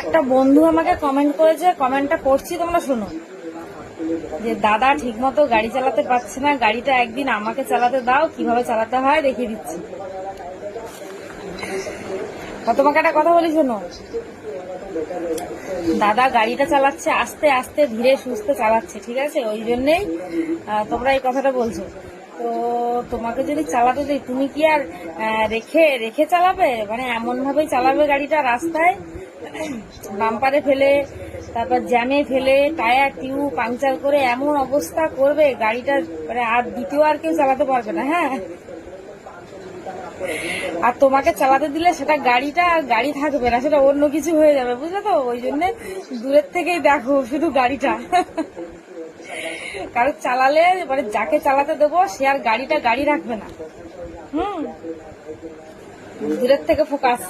একটা বন্ধু আমাকে কমেন্ট করেছে, কমেন্টটা পড়ছি, তোমরা শোনো। যে দাদা ঠিক মতো গাড়ি চালাতে পারছে না, গাড়িটা একদিন আমাকে চালাতে দাও, কিভাবে চালাতে হয় দেখিয়ে দিচ্ছি। তোমাকে একটা কথা বলি, শোনো। দাদা গাড়িটা চালাচ্ছে আস্তে আস্তে, ধীরে সুস্থে চালাচ্ছে, ঠিক আছে? ওই জন্যেই তোমরা এই কথাটা বলছো। তো তোমাকে যদি চালাতে দিই, তুমি কি আর রেখে রেখে চালাবে? মানে এমন ভাবেই চালাবে গাড়িটা রাস্তায়, বাম্পারে ফেলে, তারপর জ্যামে ফেলে, টায়ার টিউব পাংচার করে এমন অবস্থা করবে গাড়িটা, মানে আর দ্বিতীয় আর কেউ চালাতে পারবে না। হ্যাঁ, আর তোমাকে চালাতে দিলে সেটা গাড়িটা আর গাড়ি থাকবে না, সেটা অন্য কিছু হয়ে যাবে, বুঝলে তো? ওই জন্য দূরের থেকেই দেখো শুধু গাড়িটা। কারণ চালালে, মানে যাকে চালাতে দেবো সে আর গাড়িটা গাড়ি রাখবে না। দূরের থেকে ফোকাস।